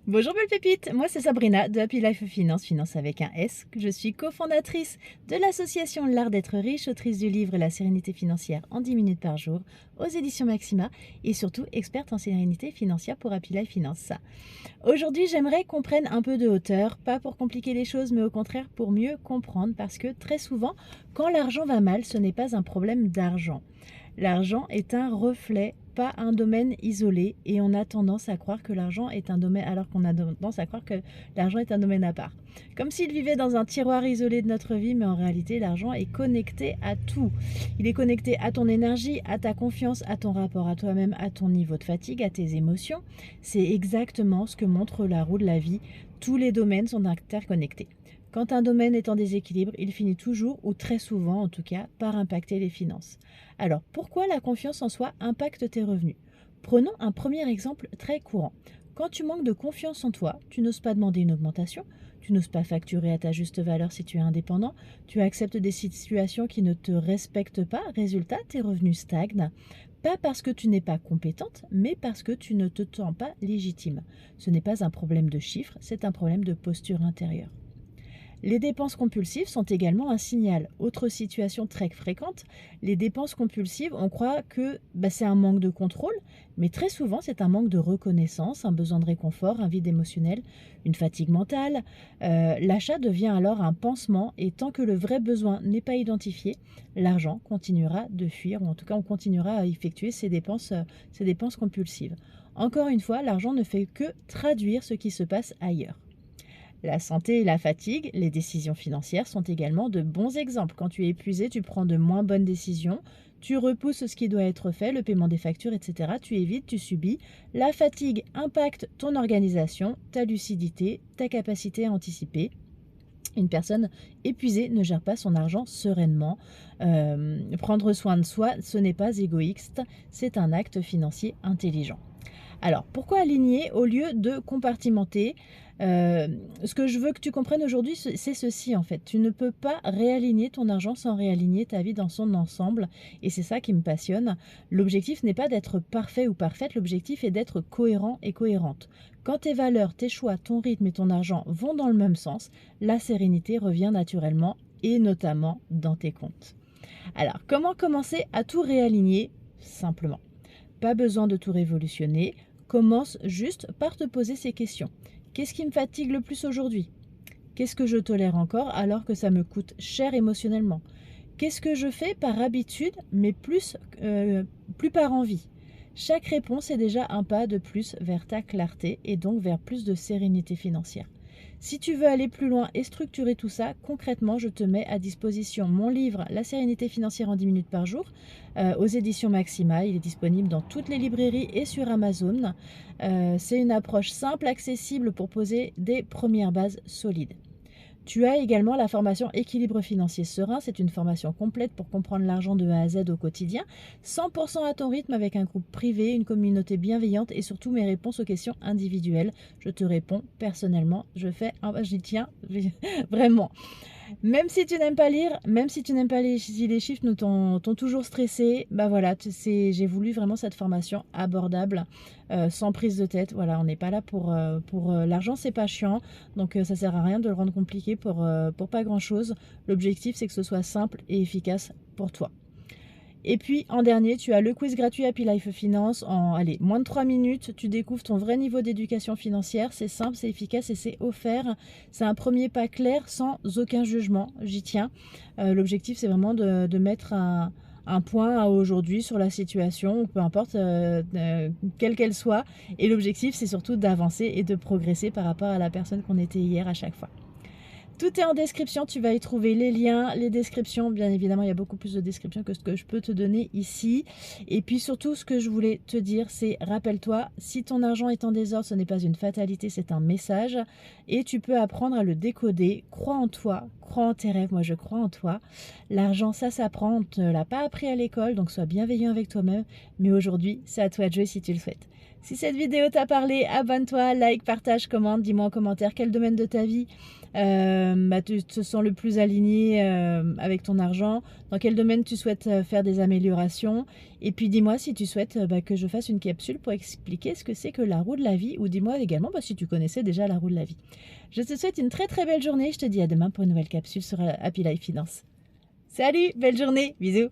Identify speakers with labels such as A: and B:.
A: Bonjour belle pépite, moi c'est Sabrina de Happy Life Finance, finance avec un S. Je suis cofondatrice de l'association L'Art d'être riche, autrice du livre La sérénité financière en 10 minutes par jour aux éditions Maxima et surtout experte en sérénité financière pour Happy Life Finance. Aujourd'hui j'aimerais qu'on prenne un peu de hauteur, pas pour compliquer les choses mais au contraire pour mieux comprendre parce que très souvent quand l'argent va mal ce n'est pas un problème d'argent. L'argent est un reflet, pas un domaine isolé, et on a tendance à croire que l'argent est un domaine, alors qu'on a tendance à croire que l'argent est un domaine à part. Comme s'il vivait dans un tiroir isolé de notre vie, mais en réalité, l'argent est connecté à tout. Il est connecté à ton énergie, à ta confiance, à ton rapport à toi-même, à ton niveau de fatigue, à tes émotions. C'est exactement ce que montre la roue de la vie. Tous les domaines sont interconnectés. Quand un domaine est en déséquilibre, il finit toujours, ou très souvent en tout cas, par impacter les finances. Alors, pourquoi la confiance en soi impacte tes revenus? Prenons un premier exemple très courant. Quand tu manques de confiance en toi, tu n'oses pas demander une augmentation, tu n'oses pas facturer à ta juste valeur si tu es indépendant, tu acceptes des situations qui ne te respectent pas, résultat, tes revenus stagnent. Pas parce que tu n'es pas compétente, mais parce que tu ne te sens pas légitime. Ce n'est pas un problème de chiffres, c'est un problème de posture intérieure. Les dépenses compulsives sont également un signal. Autre situation très fréquente, les dépenses compulsives, on croit que c'est un manque de contrôle, mais très souvent c'est un manque de reconnaissance, un besoin de réconfort, un vide émotionnel, une fatigue mentale. L'achat devient alors un pansement et tant que le vrai besoin n'est pas identifié, l'argent continuera de fuir, ou en tout cas on continuera à effectuer ces dépenses compulsives. Encore une fois, l'argent ne fait que traduire ce qui se passe ailleurs. La santé et la fatigue, les décisions financières sont également de bons exemples. Quand tu es épuisé, tu prends de moins bonnes décisions, tu repousses ce qui doit être fait, le paiement des factures, etc. Tu évites, tu subis. La fatigue impacte ton organisation, ta lucidité, ta capacité à anticiper. Une personne épuisée ne gère pas son argent sereinement. Prendre soin de soi, ce n'est pas égoïste, c'est un acte financier intelligent. Alors, pourquoi aligner au lieu de compartimenter? Ce que je veux que tu comprennes aujourd'hui, c'est ceci en fait. Tu ne peux pas réaligner ton argent sans réaligner ta vie dans son ensemble. Et c'est ça qui me passionne. L'objectif n'est pas d'être parfait ou parfaite, l'objectif est d'être cohérent et cohérente. Quand tes valeurs, tes choix, ton rythme et ton argent vont dans le même sens, la sérénité revient naturellement et notamment dans tes comptes. Alors, comment commencer à tout réaligner? Simplement. Pas besoin de tout révolutionner. Commence juste par te poser ces questions. Qu'est-ce qui me fatigue le plus aujourd'hui? Qu'est-ce que je tolère encore alors que ça me coûte cher émotionnellement? Qu'est-ce que je fais par habitude mais plus par envie? Chaque réponse est déjà un pas de plus vers ta clarté et donc vers plus de sérénité financière. Si tu veux aller plus loin et structurer tout ça, concrètement, je te mets à disposition mon livre La sérénité financière en 10 minutes par jour aux éditions Maxima. Il est disponible dans toutes les librairies et sur Amazon. C'est une approche simple, accessible pour poser des premières bases solides. Tu as également la formation Équilibre financier serein. C'est une formation complète pour comprendre l'argent de A à Z au quotidien, 100% à ton rythme avec un groupe privé, une communauté bienveillante et surtout mes réponses aux questions individuelles. Je te réponds personnellement, j'y tiens vraiment. Même si tu n'aimes pas lire, même si tu n'aimes pas si les chiffres t'ont toujours stressé, voilà, j'ai voulu vraiment cette formation abordable, sans prise de tête. Voilà, on n'est pas là pour l'argent, c'est pas chiant, donc ça sert à rien de le rendre compliqué pour pas grand chose. L'objectif c'est que ce soit simple et efficace pour toi. Et puis en dernier, tu as le quiz gratuit Happy Life Finance. En moins de 3 minutes, tu découvres ton vrai niveau d'éducation financière. C'est simple, c'est efficace et c'est offert. C'est un premier pas clair sans aucun jugement. J'y tiens. L'objectif, c'est vraiment de mettre un point à aujourd'hui sur la situation, peu importe quelle qu'elle soit. Et l'objectif, c'est surtout d'avancer et de progresser par rapport à la personne qu'on était hier à chaque fois. Tout est en description, tu vas y trouver les liens, les descriptions. Bien évidemment, il y a beaucoup plus de descriptions que ce que je peux te donner ici. Et puis surtout, ce que je voulais te dire, c'est rappelle-toi, si ton argent est en désordre, ce n'est pas une fatalité, c'est un message. Et tu peux apprendre à le décoder. Crois en toi, crois en tes rêves. Moi, je crois en toi. L'argent, ça s'apprend. On ne te l'a pas appris à l'école, donc sois bienveillant avec toi-même. Mais aujourd'hui, c'est à toi de jouer si tu le souhaites. Si cette vidéo t'a parlé, abonne-toi, like, partage, commente, dis-moi en commentaire quel domaine de ta vie tu te sens le plus aligné avec ton argent, dans quel domaine tu souhaites faire des améliorations. Et puis dis-moi si tu souhaites que je fasse une capsule pour expliquer ce que c'est que la roue de la vie, ou dis-moi également si tu connaissais déjà la roue de la vie. Je te souhaite une très très belle journée, je te dis à demain pour une nouvelle capsule sur Happy Life Finance. Salut, belle journée, bisous.